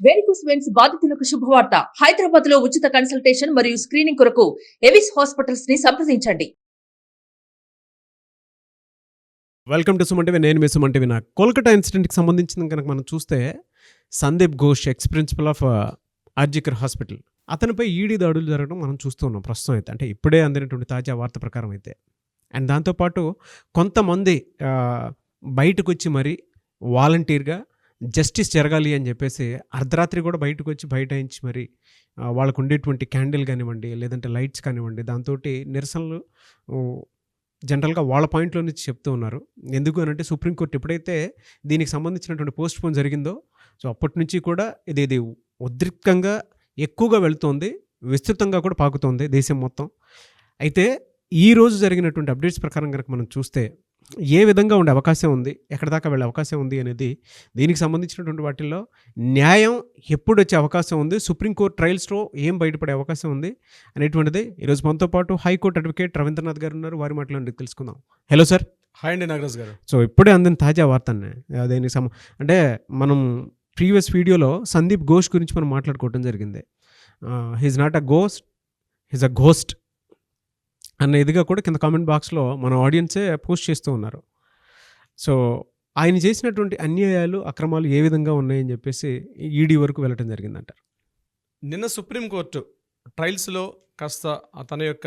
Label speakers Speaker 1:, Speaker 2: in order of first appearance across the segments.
Speaker 1: Varicose veins బాధితులకు శుభవార్త. హైదరాబాద్ లో ఉచిత కన్సల్టేషన్ మరియు స్క్రీనింగ్ కొరకు ఎవిస్ హాస్పిటల్స్ ని సంప్రదించండి.
Speaker 2: Welcome to Suman TV. నేను మీ సుమన్ టీవీ. కోల్కతా ఇన్సిడెంట్కి సంబంధించిన కనుక మనం చూస్తే Sandeep Ghosh ex principal of RG Kar hospital, అతనిపై ఈడీ దాడులు జరగడం మనం చూస్తున్నాం ప్రస్తుతం అయితే. అంటే ఇప్పుడే అందినటువంటి తాజా వార్త ప్రకారం అయితే. అండ్ దాంతోపాటు కొంతమంది బయటకు వచ్చి మరి వాలంటీర్గా జస్టిస్ జరగాలి అని చెప్పేసి అర్ధరాత్రి కూడా బయటకు వచ్చి బయటాయించి మరి వాళ్ళకు ఉండేటువంటి క్యాండిల్ కానివ్వండి, లేదంటే లైట్స్ కానివ్వండి, దాంతో నిరసనలు జనరల్గా వాళ్ళ పాయింట్లో నుంచి చెప్తూ ఉన్నారు. ఎందుకు అని అంటే సుప్రీంకోర్టు ఎప్పుడైతే దీనికి సంబంధించినటువంటి పోస్ట్ పోన్ జరిగిందో సో అప్పటి నుంచి కూడా ఇది ఉద్రిక్తంగా ఎక్కువగా వెళుతోంది, విస్తృతంగా కూడా పాకుతోంది దేశం మొత్తం. అయితే ఈరోజు జరిగినటువంటి అప్డేట్స్ ప్రకారం కనుక మనం చూస్తే ఏ విధంగా ఉండే అవకాశం ఉంది, ఎక్కడి దాకా వెళ్ళే అవకాశం ఉంది అనేది, దీనికి సంబంధించినటువంటి వాటిల్లో న్యాయం ఎప్పుడు వచ్చే అవకాశం ఉంది, సుప్రీంకోర్టు ట్రయల్స్లో ఏం బయటపడే అవకాశం ఉంది అనేటువంటిది ఈరోజు మనతో పాటు హైకోర్టు అడ్వకేట్ రవీంద్రనాథ్ గారు ఉన్నారు. వారి మాటలను తెలుసుకుందాం. Hello sir.
Speaker 3: హాయ్ అండి నాగరాజ్ గారు.
Speaker 2: సో ఇప్పుడే అందిన తాజా వార్త దీనికి అంటే మనం ప్రీవియస్ వీడియోలో సందీప్ ఘోష్ గురించి మనం మాట్లాడుకోవడం జరిగింది. He's not a ghost, he's a ghost అన్న ఇదిగా కూడా కింద కామెంట్ బాక్స్లో మన ఆడియన్సే పోస్ట్ చేస్తూ ఉన్నారు. సో ఆయన చేసినటువంటి అన్యాయాలు, అక్రమాలు ఏ విధంగా ఉన్నాయని చెప్పేసి ఈడీ వరకు వెళ్ళటం జరిగిందంటారు.
Speaker 3: నిన్న సుప్రీంకోర్టు ట్రయల్స్లో కాస్త తన యొక్క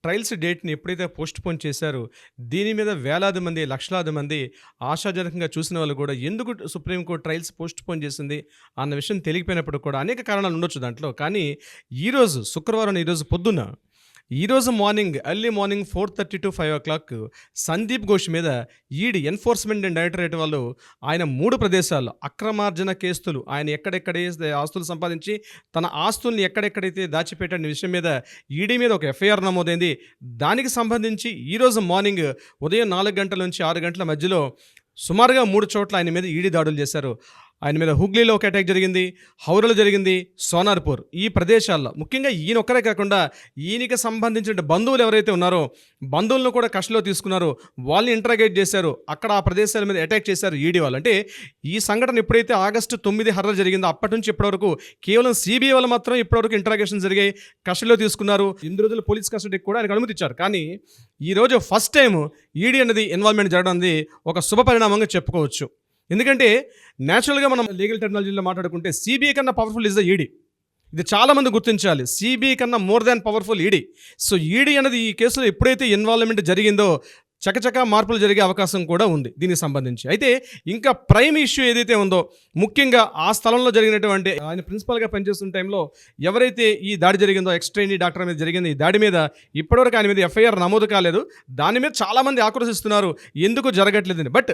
Speaker 3: ట్రయల్స్ డేట్ని ఎప్పుడైతే పోస్ట్ పోన్ చేశారో దీని మీద వేలాది మంది, లక్షలాది మంది ఆశాజనకంగా చూసిన వాళ్ళు కూడా ఎందుకు సుప్రీంకోర్టు ట్రయల్స్ పోస్ట్ పోన్ చేసింది అన్న విషయం తెలియపోయినప్పుడు కూడా అనేక కారణాలు ఉండొచ్చు దాంట్లో. కానీ ఈరోజు శుక్రవారం, ఈరోజు morning early morning 4:30 to 5 o'clock Sandeep Ghosh మీద ఈడీ ఎన్ఫోర్స్మెంట్ అండ్ డైరెక్టరేట్ వాళ్ళు ఆయన 3 ప్రదేశాల్లో అక్రమార్జన కేసులు, ఆయన ఎక్కడెక్కడే ఆస్తులు సంపాదించి తన ఆస్తుల్ని ఎక్కడెక్కడైతే దాచిపెట్టిన విషయం మీద ఈడీ మీద ఒక ఎఫ్ఐఆర్ నమోదైంది. దానికి సంబంధించి ఈరోజు మార్నింగ్ ఉదయం 4 గంటల నుంచి 6 గంటల మధ్యలో సుమారుగా 3 చోట్ల ఆయన మీద ఈడీ దాడులు చేశారు. ఆయన మీద హుగ్లీలో ఒక అటాక్ జరిగింది, హౌరాలో జరిగింది, సోనార్పూర్, ఈ ప్రదేశాల్లో ముఖ్యంగా ఈయన ఒక్కరే కాకుండా ఈయనకి సంబంధించిన బంధువులు ఎవరైతే ఉన్నారో బంధువులను కూడా కస్టడీలో తీసుకున్నారు, వాళ్ళని ఇంటరాగేట్ చేశారు, అక్కడ ఆ ప్రదేశాల మీద అటాక్ చేశారు ఈడీ వాళ్ళు. అంటే ఈ సంఘటన ఎప్పుడైతే August 9 హర్రర్ జరిగిందో అప్పటి నుంచి ఇప్పటివరకు కేవలం సిబిఐ వాళ్ళు మాత్రం ఇప్పటివరకు ఇంటరాగేషన్ జరిగాయి, కస్టడీలో తీసుకున్నారు. 8 రోజులు పోలీస్ కస్టడీకి కూడా ఆయనకు అనుమతి ఇచ్చారు. కానీ ఈరోజు ఫస్ట్ టైం ఈడీ అనేది ఇన్వాల్వ్మెంట్ జరగడం అనేది ఒక శుభ పరిణామంగా చెప్పుకోవచ్చు. ఎందుకంటే న్యాచురల్గా మనం లీగల్ టెక్నాలజీలో మాట్లాడుకుంటే సిబిఐ కన్నా పవర్ఫుల్ ఇస్ ద ఈడీ. ఇది చాలామంది గుర్తించాలి. సిబిఐ కన్నా more than powerful ED. So ED అనేది ఈ కేసులో ఎప్పుడైతే ఇన్వాల్వ్మెంట్ జరిగిందో చకచకా మార్పులు జరిగే అవకాశం కూడా ఉంది దీనికి సంబంధించి. అయితే ఇంకా ప్రైమ్ ఇష్యూ ఏదైతే ఉందో, ముఖ్యంగా ఆ స్థలంలో జరిగినటువంటి ఆయన ప్రిన్సిపల్గా పనిచేస్తున్న టైంలో ఎవరైతే ఈ దాడి జరిగిందో, ఎక్స్-ట్రైనీ డాక్టర్ మీద జరిగింది, ఈ దాడి మీద ఇప్పటివరకు ఆయన మీద ఎఫ్ఐఆర్ నమోదు కాలేదు. దాని మీద చాలామంది ఆక్రోశిస్తున్నారు ఎందుకు జరగట్లేదని. బట్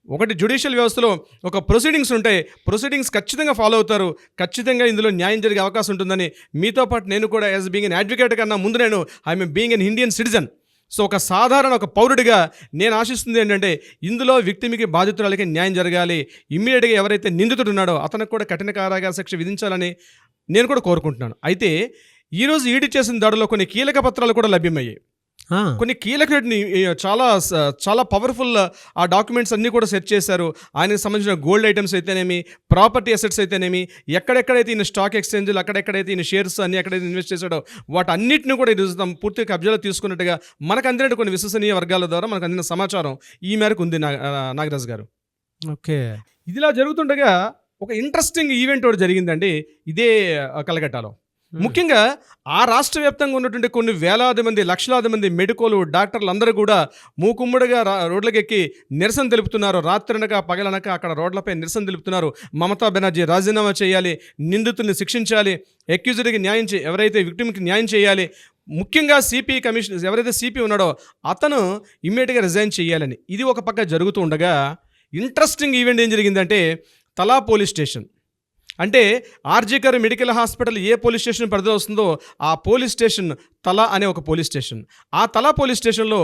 Speaker 3: ఒకటి, జ్యుడిషియల్ వ్యవస్థలో ఒక ప్రొసీడింగ్స్ ఉంటాయి, ప్రొసీడింగ్స్ ఖచ్చితంగా ఫాలో అవుతారు, ఖచ్చితంగా ఇందులో న్యాయం జరిగే అవకాశం ఉంటుందని మీతో పాటు నేను కూడా యాజ్ బీయింగ్ ఎన్ అడ్వకేట్ కన్నా ముందు నేను I'm being an Indian citizen. So ఒక సాధారణ ఒక పౌరుడిగా నేను ఆశిస్తుంది ఏంటంటే ఇందులో విక్టిమ్కి, బాధితురాలకి న్యాయం జరగాలి. ఇమ్మీడియట్గా ఎవరైతే నిందితుడు ఉన్నాడో అతనికి కూడా కఠిన కారాగార శిక్ష విధించాలని నేను కూడా కోరుకుంటున్నాను. అయితే ఈరోజు ఈడీ చేసిన దాడిలో కొన్ని కీలక పత్రాలు కూడా లభ్యమయ్యాయి. కొన్ని కీలకని చాలా చాలా పవర్ఫుల్ ఆ డాక్యుమెంట్స్ అన్నీ కూడా సెర్చ్ చేశారు. ఆయనకు సంబంధించిన గోల్డ్ ఐటమ్స్ అయితేనేమి, ప్రాపర్టీ అసెట్స్ అయితేనేమి, ఎక్కడెక్కడైతే ఈయన స్టాక్ ఎక్స్చేంజ్లు, అక్కడెక్కడైతే ఈయన షేర్స్ అన్ని ఎక్కడైతే ఇన్వెస్ట్ చేశాడో వాటన్నిటిని కూడా ఈరోజు పూర్తిగా కబ్జాలో తీసుకున్నట్టుగా మనకు అందినట్టు కొన్ని విశ్వసనీయ వర్గాల ద్వారా మనకు అందిన సమాచారం ఈ మేరకు ఉంది. నాగరాజ్ గారు,
Speaker 2: ఓకే,
Speaker 3: ఇదిలా జరుగుతుండగా ఒక ఇంట్రెస్టింగ్ ఈవెంట్ ఒకటి జరిగిందండి ఇదే కలకట్టాలో. ముఖ్యంగా ఆ రాష్ట్ర వ్యాప్తంగా ఉన్నటువంటి కొన్ని వేలాది మంది, లక్షలాది మంది మెడికోలు, డాక్టర్లు అందరూ కూడా మూకుమ్మడిగా రోడ్లకెక్కి నిరసన తెలుపుతున్నారు. రాత్రనక పగలనక అక్కడ రోడ్లపై నిరసన తెలుపుతున్నారు. మమతా బెనర్జీ రాజీనామా చేయాలి, నిందితుల్ని శిక్షించాలి, అక్యూజ్డ్కి న్యాయం ఎవరైతే విక్టిమ్కి న్యాయం చేయాలి, ముఖ్యంగా సిపి కమిషనర్ ఎవరైతే సిపి ఉన్నాడో అతను ఇమ్మీడియట్గా రిజైన్ చేయాలని. ఇది ఒక పక్క జరుగుతూ ఉండగా ఇంట్రెస్టింగ్ ఈవెంట్ ఏం జరిగిందంటే తలా పోలీస్ స్టేషన్, అంటే ఆర్జికర్ మెడికల్ హాస్పిటల్ ఏ పోలీస్ స్టేషన్ పరిధిలో వస్తుందో ఆ పోలీస్ స్టేషన్ తలా అనే ఒక పోలీస్ స్టేషన్. ఆ తలా పోలీస్ స్టేషన్లో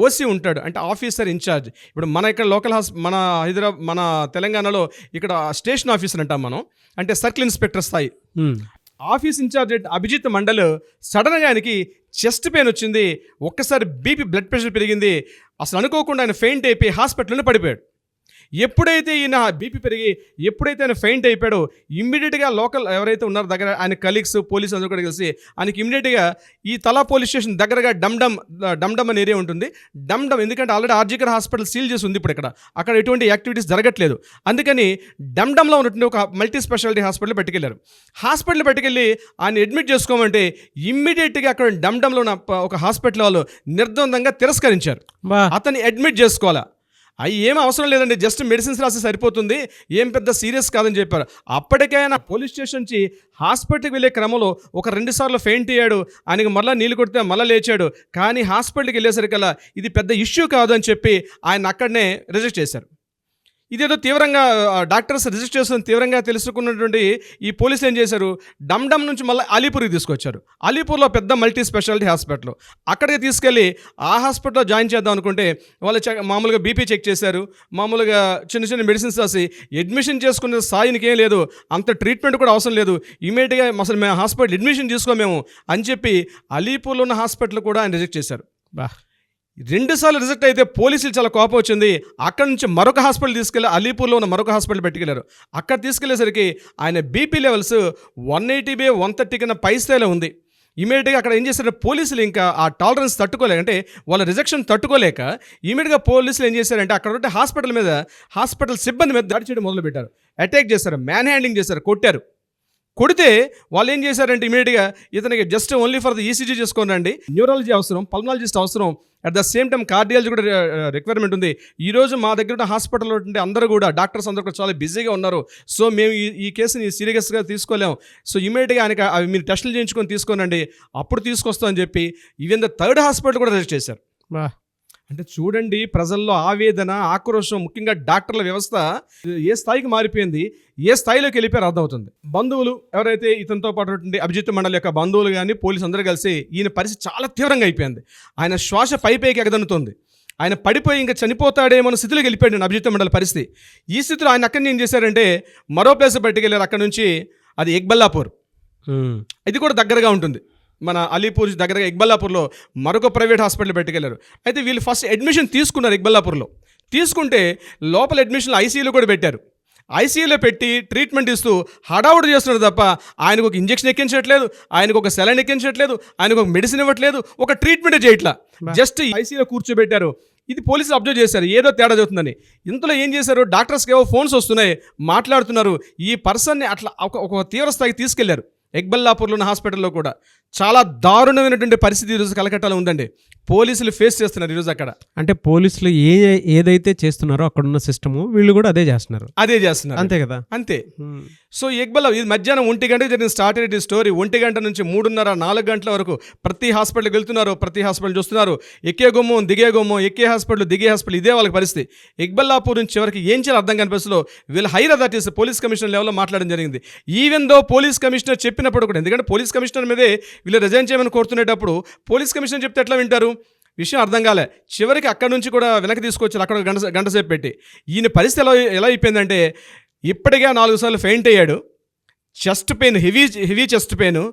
Speaker 3: ఓసీ ఉంటాడు, అంటే ఆఫీసర్ ఇన్ఛార్జ్. ఇప్పుడు మన ఇక్కడ లోకల్ మన హైదరాబాద్, మన తెలంగాణలో ఇక్కడ స్టేషన్ ఆఫీసర్ అంటాం మనం, అంటే సర్కిల్ ఇన్స్పెక్టర్ స్థాయి. ఆఫీస్ ఇన్ఛార్జ్ అభిజిత్ మండల్ సడన్గా ఆయనకి చెస్ట్ పెయిన్ వచ్చింది, ఒక్కసారి బీపీ బ్లడ్ ప్రెషర్ పెరిగింది, అసలు అనుకోకుండా ఆయన ఫెయింట్ అయిపోయి హాస్పిటల్లోనే పడిపోయాడు. ఎప్పుడైతే ఈయన బీపీ పెరిగి ఎప్పుడైతే ఆయన ఫెయింట్ అయిపోయాడో ఇమ్మీడియట్గా లోకల్ ఎవరైతే ఉన్నారో దగ్గర ఆయన కలీగ్స్ పోలీసు అందరూ కూడా కలిసి ఆయనకి ఇమ్మీడియట్గా ఈ తలా పోలీస్ స్టేషన్ దగ్గరగా డమ్డమ్ అనే ఏరియా ఉంటుంది. డమ్డమ్ ఎందుకంటే ఆల్రెడీ ఆర్జికర్ హాస్పిటల్ సీల్ చేసి ఉంది ఇప్పుడు అక్కడ ఎటువంటి యాక్టివిటీస్ జరగట్లేదు. అందుకని డమ్డమ్లో ఉన్నటువంటి ఒక మల్టీ స్పెషాలిటీ హాస్పిటల్ పట్టుకెళ్లారు. హాస్పిటల్ పట్టుకెళ్ళి ఆయన అడ్మిట్ చేసుకోమంటే ఇమ్మీడియట్గా అక్కడ డమ్డమ్లో ఉన్న ఒక హాస్పిటల్ వాళ్ళు నిర్ద్వందంగా తిరస్కరించారు. అతన్ని అడ్మిట్ చేసుకోవాలా, అవి ఏం అవసరం లేదండి, జస్ట్ మెడిసిన్స్ రాసి సరిపోతుంది, ఏం పెద్ద సీరియస్ కాదని చెప్పారు. అప్పటికే ఆయన పోలీస్ స్టేషన్ నుంచి హాస్పిటల్కి వెళ్ళే క్రమంలో ఒక 2 సార్లు ఫెయింట్ అయ్యాడు. ఆయనకి మళ్ళీ నీళ్ళు కొడితే మళ్ళీ లేచాడు. కానీ హాస్పిటల్కి వెళ్ళేసరికల్లా ఇది పెద్ద ఇష్యూ కాదు అని చెప్పి ఆయన అక్కడనే రిజెక్ట్ చేశారు. ఇదేదో తీవ్రంగా డాక్టర్స్ రిజిస్టర్ చేస్తున్న తీవ్రంగా తెలుసుకున్నటువంటి ఈ పోలీసులు ఏం చేశారు, డమ్డమ్ నుంచి మళ్ళీ అలీపూర్కి తీసుకొచ్చారు. అలీపూర్లో పెద్ద మల్టీ స్పెషాలిటీ హాస్పిటల్, అక్కడికి తీసుకెళ్ళి ఆ హాస్పిటల్లో జాయిన్ చేద్దాం అనుకుంటే వాళ్ళు మామూలుగా బీపీ చెక్ చేశారు, మామూలుగా చిన్న చిన్న మెడిసిన్స్ రాసి అడ్మిషన్ చేసుకునే స్థాయికి ఏం లేదు, అంత ట్రీట్మెంట్ కూడా అవసరం లేదు, ఇమీడియట్గా అసలు మేము హాస్పిటల్ అడ్మిషన్ చేసుకోమేము అని చెప్పి అలీపూర్లో ఉన్న హాస్పిటల్ కూడా ఆయన రిజెక్ట్ చేశారు. 2 సార్లు రిజెక్ట్ అయితే పోలీసులు చాలా కోపం వచ్చింది. అక్కడ నుంచి మరొక హాస్పిటల్ తీసుకెళ్ళి అలీపూర్లో ఉన్న మరొక హాస్పిటల్ పెట్టుకెళ్ళారు. అక్కడ తీసుకెళ్లేసరికి ఆయన బీపీ లెవెల్స్ 180/130 కన్నా పై స్థాయిలో ఉంది. ఇమీడియట్గా అక్కడ ఏం చేశారు పోలీసులు, ఇంకా ఆ టాలరెన్స్ తట్టుకోలేక, అంటే వాళ్ళ రిజెక్షన్ తట్టుకోలేక ఇమీడియట్గా పోలీసులు ఏం చేశారంటే అక్కడ ఉంటే హాస్పిటల్ సిబ్బంది మీద దాడి చేయడం మొదలుపెట్టారు. అటాక్ చేశారు, మ్యాన్ హ్యాండింగ్ చేశారు, కొడితే వాళ్ళు ఏం చేశారంటే ఇమీడియట్గా ఇతనికి just only for the ECG చేసుకోనండి, న్యూరాలజీ అవసరం, పల్మనాలజిస్ట్ అవసరం, at the same time cardiology కూడా రిక్వైర్మెంట్ ఉంది. ఈరోజు మా దగ్గర ఉన్న హాస్పిటల్లో ఉంటే అందరూ కూడా డాక్టర్స్ అందరూ కూడా చాలా బిజీగా ఉన్నారు. సో మేము ఈ కేసుని సీరియస్గా తీసుకోలేము. సో ఇమీడియట్గా ఆయనకి అవి మీరు టెస్టులు చేయించుకొని తీసుకోనండి, అప్పుడు తీసుకొస్తామని చెప్పి ఈవెన్ ద 3rd హాస్పిటల్ కూడా రిజిస్టర్ చేశారు. అంటే చూడండి, ప్రజల్లో ఆవేదన, ఆక్రోశం, ముఖ్యంగా డాక్టర్ల వ్యవస్థ ఏ స్థాయికి మారిపోయింది, ఏ స్థాయిలోకి వెళ్ళిపోయారు అర్థమవుతుంది. బంధువులు ఎవరైతే ఇతనితో పాటు అభిజిత్ మండల్ యొక్క బంధువులు కానీ పోలీసు అందరూ కలిసి ఈయన పరిస్థితి చాలా తీవ్రంగా అయిపోయింది. ఆయన శ్వాస పైకి ఎగదన్నుతుంది. ఆయన పడిపోయి ఇంకా చనిపోతాడేమో స్థితిలోకి వెళ్ళిపోయాడు అభిజిత్ మండల్ పరిస్థితి. ఈ స్థితిలో ఆయన అక్కడి నుంచి ఏం చేశారంటే మరో ప్లేస్ పట్టుకెళ్ళారు. అక్కడ నుంచి అది ఎక్బల్లాపూర్, ఇది కూడా దగ్గరగా ఉంటుంది మన అలీపూర్ దగ్గరగా. ఎక్బల్లాపూర్లో మరొక ప్రైవేట్ హాస్పిటల్ పెట్టుకెళ్లారు. అయితే వీళ్ళు ఫస్ట్ అడ్మిషన్ తీసుకున్నారు ఎక్బల్లాపూర్లో. తీసుకుంటే లోపల అడ్మిషన్లు ఐసీయూలో కూడా పెట్టారు. ఐసీయూలో పెట్టి ట్రీట్మెంట్ ఇస్తూ హడావుడు చేస్తున్నారు తప్ప ఆయనకు ఒక ఇంజెక్షన్ ఎక్కించట్లేదు, ఆయనకు ఒక సెలైన్ ఎక్కించట్లేదు, ఆయనకు ఒక మెడిసిన్ ఇవ్వట్లేదు, ఒక ట్రీట్మెంట్ చేయట్లా, జస్ట్ ఐసీయూలో కూర్చోబెట్టారు. ఇది పోలీసులు అబ్జర్వ్ చేశారు, ఏదో తేడా జరుగుతుందని. ఇంతలో ఏం చేశారు, డాక్టర్స్కి ఏవో ఫోన్స్ వస్తున్నాయి, మాట్లాడుతున్నారు. ఈ పర్సన్ని అట్లా ఒక తీవ్ర స్థాయికి తీసుకెళ్లారు. ఎక్బల్లాపూర్లో ఉన్న హాస్పిటల్లో కూడా చాలా దారుణమైనటువంటి పరిస్థితి ఈరోజు కలకట్టాలో ఉందండి. పోలీసులు ఫేస్ చేస్తున్నారు ఈరోజు అక్కడ.
Speaker 2: అంటే పోలీసులు ఏదైతే చేస్తున్నారో అక్కడ ఉన్న సిస్టము వీళ్ళు కూడా అదే చేస్తున్నారు, అంతే కదా.
Speaker 3: అంతే. సో ఎక్బల్లా ఇది మధ్యాహ్నం 1 గంటకి జరిగిన స్టార్ట్ అయ్యే స్టోరీ. 1 గంట నుంచి 3:30-4 గంటల వరకు ప్రతి హాస్పిటల్కి వెళ్తున్నారు, ప్రతి హాస్పిటల్ చూస్తున్నారు. ఎక్కే గుమ్మం, దిగే గుమ్మం, ఎక్కే హాస్పిటల్, దిగే హాస్పిటల్, ఇదే వాళ్ళకి పరిస్థితి. ఎక్బల్లాపూర్ నుంచి చివరికి ఏం చేయాలి అర్థం కాని పరిస్థితిలో వీళ్ళు హైర్ అథారిటీస్ పోలీస్ కమిషనర్ లెవెల్లో మాట్లాడడం జరిగింది. ఈవెన్ దో పోలీస్ కమిషనర్ చెప్పినప్పుడు కూడా, ఎందుకంటే పోలీస్ కమిషనర్ మీదే వీళ్ళు రిజైన్ చేయమని కోరుతునేటప్పుడు పోలీస్ కమిషనర్ చెప్తే ఎట్లా వింటారు, విషయం అర్థం కాలే. చివరికి అక్కడ నుంచి కూడా వెనక్కి తీసుకొచ్చారు, అక్కడ గంట సేపు పెట్టి. ఈయన పరిస్థితి ఎలా అయిపోయిందంటే ఇప్పటికే 4 సార్లు ఫెయింట్ అయ్యాడు, chest pain, heavy chest pain,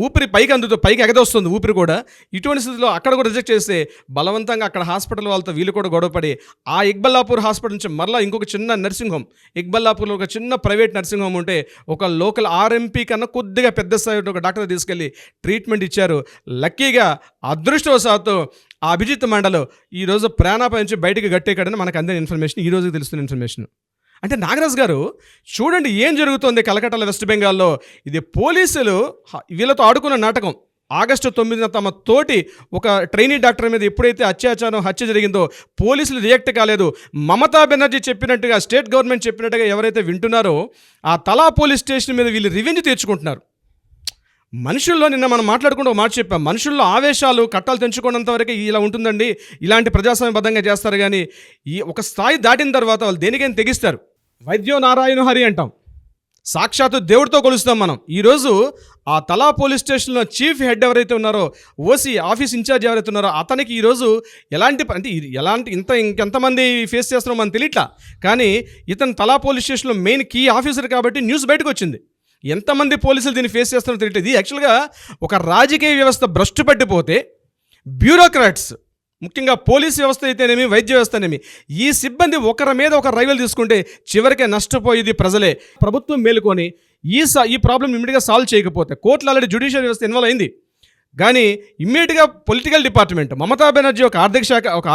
Speaker 3: ఊపిరి పైకి ఎగదొస్తుంది ఊపిరి కూడా. ఇటువంటి స్థితిలో అక్కడ కూడా రిజెక్ట్ చేస్తే బలవంతంగా అక్కడ హాస్పిటల్ వాళ్ళతో వీళ్ళు కూడా గొడవపడి ఆ ఎక్బల్లాపూర్ హాస్పిటల్ నుంచి మరలా ఇంకొక చిన్న నర్సింగ్ హోమ్, ఎక్బల్లాపూర్లో ఒక చిన్న ప్రైవేట్ నర్సింగ్ హోమ్ ఉంటే ఒక లోకల్ ఆర్ఎంపీ కన్నా కొద్దిగా పెద్ద స్థాయి ఒక డాక్టర్ తీసుకెళ్ళి ట్రీట్మెంట్ ఇచ్చారు. లక్కీగా అదృష్టవశాత్తు ఆ అభిజిత్ మండల్ ఈరోజు ప్రాణాపాయం నుంచి బయటికి గట్టేకాడని మనకు అందిన ఇన్ఫర్మేషన్, ఈ రోజుకి తెలుస్తున్న ఇన్ఫర్మేషన్. అంటే నాగరాజ్ గారు చూడండి ఏం జరుగుతుంది కలకట్టాలో, వెస్ట్ బెంగాల్లో. ఇది పోలీసులు వీళ్ళతో ఆడుకున్న నాటకం. ఆగస్టు 9న తమ తోటి ఒక ట్రైనీ డాక్టర్ మీద ఎప్పుడైతే హత్య జరిగిందో పోలీసులు రియాక్ట్ కాలేదు. మమతా బెనర్జీ చెప్పినట్టుగా, స్టేట్ గవర్నమెంట్ చెప్పినట్టుగా ఎవరైతే వింటున్నారో ఆ తలా పోలీస్ స్టేషన్ మీద వీళ్ళు రివెంజ్ తీర్చుకుంటున్నారు. మనుషుల్లో నిన్న మనం మాట్లాడుకుంటూ ఒక మాట చెప్పాం, మనుషుల్లో ఆవేశాలు కట్టాలు తెంచుకున్నంత వరకు ఇలా ఉంటుందండి, ఇలాంటి ప్రజాస్వామ్యబద్ధంగా చేస్తారు. కానీ ఈ ఒక స్థాయి దాటిన తర్వాత వాళ్ళు దేనికైనా తెగిస్తారు. వైద్యో నారాయణ హరి అంటాం, సాక్షాత్తు దేవుడితో కొలుస్తాం మనం. ఈరోజు ఆ తలా పోలీస్ స్టేషన్లో చీఫ్ హెడ్ ఎవరైతే ఉన్నారో, ఓసీ ఆఫీస్ ఇన్ఛార్జ్ ఎవరైతే ఉన్నారో అతనికి ఈరోజు ఇంకెంతమంది ఫేస్ చేస్తున్నారో మనం తెలియట్లా. కానీ ఇతను తలా పోలీస్ స్టేషన్లో మెయిన్ కీ ఆఫీసర్ కాబట్టి న్యూస్ బయటకు వచ్చింది. ఎంతమంది పోలీసులు దీన్ని ఫేస్ చేస్తున్నారో తెలియట్లేదు. ఇది యాక్చువల్గా ఒక రాజకీయ వ్యవస్థ భ్రష్టు పట్టిపోతే బ్యూరోక్రాట్స్, ముఖ్యంగా పోలీస్ వ్యవస్థ అయితేనేమి, వైద్య వ్యవస్థ అనేమి, ఈ సిబ్బంది ఒకరి మీద ఒక రైవల్ తీసుకుంటే చివరికే నష్టపోయేది ప్రజలే. ప్రభుత్వం మేలుకొని ఈ ప్రాబ్లం ఇమ్మీడియట్గా సాల్వ్ చేయకపోతే, కోర్టులో ఆల్రెడీ జ్యుడిషియల్ వ్యవస్థ ఇన్వాల్వ్ అయింది, కానీ ఇమ్మీడియట్గా పొలిటికల్ డిపార్ట్మెంట్ మమతా బెనర్జీ ఒక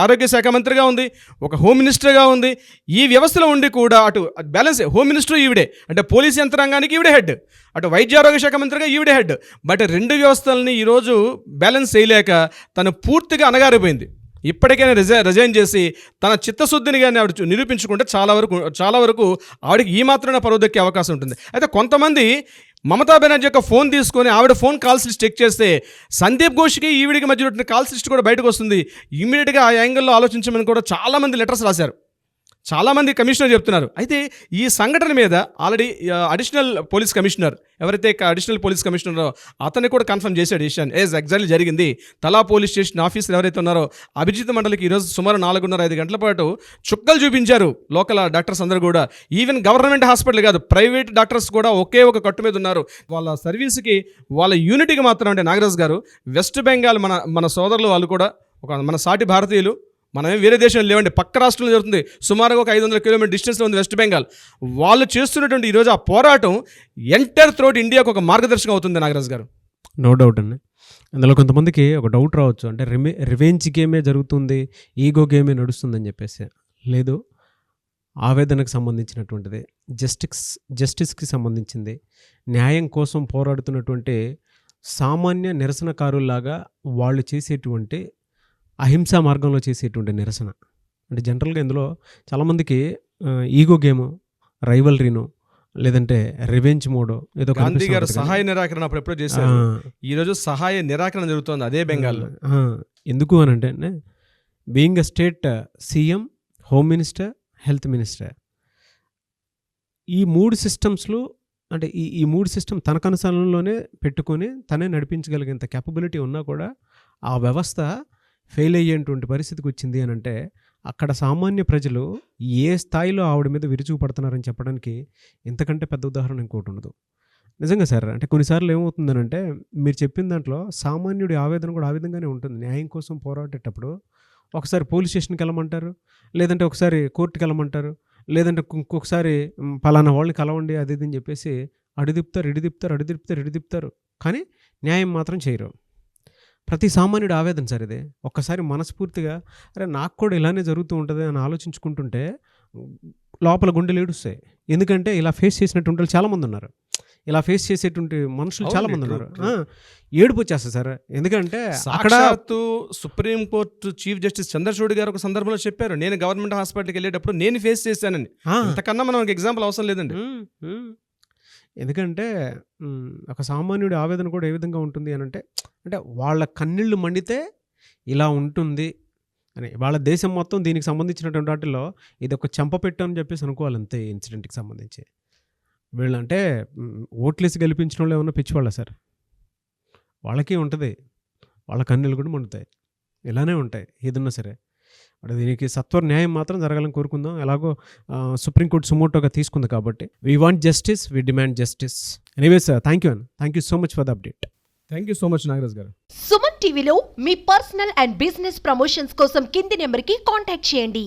Speaker 3: ఆరోగ్య శాఖ మంత్రిగా ఉంది, ఒక హోమ్ మినిస్టర్గా ఉంది. ఈ వ్యవస్థలో ఉండి కూడా అటు బ్యాలెన్స్ హోమ్ మినిస్టర్ ఈవిడే, అంటే పోలీస్ యంత్రాంగానికి ఈవిడే హెడ్, అటు వైద్య ఆరోగ్య శాఖ మంత్రిగా ఈవిడే హెడ్. బట్ రెండు వ్యవస్థలని ఈరోజు బ్యాలెన్స్ చేయలేక తను పూర్తిగా అణగారిపోయింది. ఇప్పటికైనా రిజైన్ చేసి తన చిత్తశుద్ధిని కానీ ఆవిడ నిరూపించుకుంటే చాలా వరకు ఆవిడకి ఈ మాత్రమే పరువు దక్కే అవకాశం ఉంటుంది. అయితే కొంతమంది మమతా బెనర్జీ యొక్క ఫోన్ తీసుకొని ఆవిడ ఫోన్ కాల్స్ లిస్ట్ చెక్ చేస్తే సందీప్ ఘోష్కి ఈవిడికి మధ్య కాల్స్ లిస్ట్ కూడా బయటకు వస్తుంది. ఇమ్మీడియట్గా ఆ యాంగిల్లో ఆలోచించమని కూడా చాలామంది లెటర్స్ రాశారు, చాలామంది కమిషనర్ చెప్తున్నారు. అయితే ఈ సంఘటన మీద ఆల్రెడీ అడిషనల్ పోలీస్ కమిషనర్ ఎవరైతే అడిషనల్ పోలీస్ కమిషనరో అతన్ని కూడా కన్ఫర్మ్ చేశాడు విషయాన్ని. ఎగ్జాక్ట్లీ జరిగింది. తలా పోలీస్ స్టేషన్ ఆఫీసర్ ఎవరైతే ఉన్నారో అభిజిత్ మండలికి ఈరోజు సుమారు 4:30-5 గంటల పాటు చుక్కలు చూపించారు లోకల్ డాక్టర్స్ అందరూ కూడా. ఈవెన్ గవర్నమెంట్ హాస్పిటల్ కాదు, ప్రైవేట్ డాక్టర్స్ కూడా ఒకే ఒక కట్టు మీద ఉన్నారు. వాళ్ళ సర్వీస్కి, వాళ్ళ యూనిటీకి మాత్రం అంటే నాగరాజ్ గారు వెస్ట్ బెంగాల్ మన సోదరులు, వాళ్ళు కూడా మన సాటి భారతీయులు, మనమే వేరే దేశంలో లేవండి, పక్క రాష్ట్రంలో జరుగుతుంది, సుమారుగా ఒక 500 కిలోమీటర్ డిస్టెన్స్లో ఉంది వెస్ట్ బెంగాల్. వాళ్ళు చేస్తున్నటువంటి ఈరోజు ఆ పోరాటం ఎంటైర్ త్రూఅవుట్ ఇండియాకు ఒక మార్గదర్శకం అవుతుంది నాగరాజ్ గారు.
Speaker 2: నో డౌట్ అండి. అందులో కొంతమందికి ఒక డౌట్ రావచ్చు, అంటే రివెంజ్ గేమే జరుగుతుంది, ఈగో గేమే నడుస్తుందని చెప్పేసి. లేదు, ఆవేదనకు సంబంధించినటువంటిది, జస్టిస్కి సంబంధించింది, న్యాయం కోసం పోరాడుతున్నటువంటి సామాన్య నిరసనకారుల్లాగా వాళ్ళు చేసేటువంటి అహింసా మార్గంలో చేసేటువంటి నిరసన. అంటే జనరల్గా ఇందులో చాలామందికి ఈగో గేము, రైవల్రీను, లేదంటే రివెంజ్ మోడో ఏదో.
Speaker 3: గాంధీ గారు సహాయ నిరాకరణ అప్పుడు చేశారు, ఈరోజు సహాయ నిరాకరణ జరుగుతుంది అదే బెంగాల్లో.
Speaker 2: ఎందుకు అని అంటే, being a state CM, home minister, health minister, ఈ 3 సిస్టమ్స్లో అంటే ఈ 3 సిస్టమ్ తన కనసాలంలోనే పెట్టుకొని తనే నడిపించగలిగేంత క్యాపబిలిటీ ఉన్నా కూడా ఆ వ్యవస్థ ఫెయిల్ అయ్యేటువంటి పరిస్థితికి వచ్చింది అని అంటే, అక్కడ సామాన్య ప్రజలు ఏ స్థాయిలో ఆవిడ మీద విరుచుకుపడుతున్నారని చెప్పడానికి ఇంతకంటే పెద్ద ఉదాహరణ ఇంకోటి ఉండదు. నిజంగా సార్, అంటే కొన్నిసార్లు ఏమవుతుందనంటే, మీరు చెప్పిన దాంట్లో సామాన్యుడి ఆవేదన కూడా ఆ విధంగానే ఉంటుంది. న్యాయం కోసం పోరాడేటప్పుడు ఒకసారి పోలీస్ స్టేషన్కి వెళ్ళమంటారు, లేదంటే ఒకసారి కోర్టుకి వెళ్ళమంటారు, లేదంటే ఇంకొకసారి పలానా వాళ్ళని కలవండి అది ఇది అని చెప్పేసి అడిదిప్తారు, కానీ న్యాయం మాత్రం చేయరు. ప్రతి సామాన్యుడు ఆవేదన సార్ ఇది. ఒక్కసారి మనస్ఫూర్తిగా అరే నాకు కూడా ఇలానే జరుగుతూ ఉంటుంది అని ఆలోచించుకుంటుంటే లోపల గుండెలు ఏడుస్తాయి. ఎందుకంటే ఇలా ఫేస్ చేసినటువంటి వాళ్ళు చాలామంది ఉన్నారు, ఇలా ఫేస్ చేసేటువంటి మనుషులు చాలామంది ఉన్నారు. ఏడుపు వచ్చేస్తుంది సార్. ఎందుకంటే అక్కడ
Speaker 3: సుప్రీంకోర్టు చీఫ్ జస్టిస్ చంద్రచూడ్ గారు ఒక సందర్భంలో చెప్పారు, నేను గవర్నమెంట్ హాస్పిటల్కి వెళ్ళేటప్పుడు నేను ఫేస్ చేశానని. అంతకన్నా మనం ఒక ఎగ్జాంపుల్ అవసరం లేదండి.
Speaker 2: ఎందుకంటే ఒక సామాన్యుడి ఆవేదన కూడా ఏ విధంగా ఉంటుంది అని అంటే వాళ్ళ కన్నీళ్ళు మండితే ఇలా ఉంటుంది అని. వాళ్ళ దేశం మొత్తం దీనికి సంబంధించినటువంటి వాటిల్లో ఇది ఒక చెంపపెట్టు అని చెప్పేసి అనుకోవాలి అంతే. ఇన్సిడెంట్కి సంబంధించి వీళ్ళంటే ఓట్లేసి గెలిపించిన వాళ్ళు ఏమన్నా పిచ్చివాళ్ళ సార్? వాళ్ళకి ఉంటుంది, వాళ్ళ కన్నీళ్ళు కూడా మండుతాయి, ఇలానే ఉంటాయి ఏదన్నా సరే. అంటే దీనికి సత్వర న్యాయం మాత్రం జరగాలని కోరుకుందాం. ఎలాగో సుప్రీంకోర్టు సుమోటోగా తీసుకుంది కాబట్టి we want justice, we demand justice. Anyways thank you so much for the update.
Speaker 3: Thank you so much Nagaraj గారు.
Speaker 4: సుమన్ టీవీలో మీ పర్సనల్ అండ్ బిజినెస్ ప్రమోషన్స్ కోసం కింది నెంబర్కి కాంటాక్ట్ చేయండి.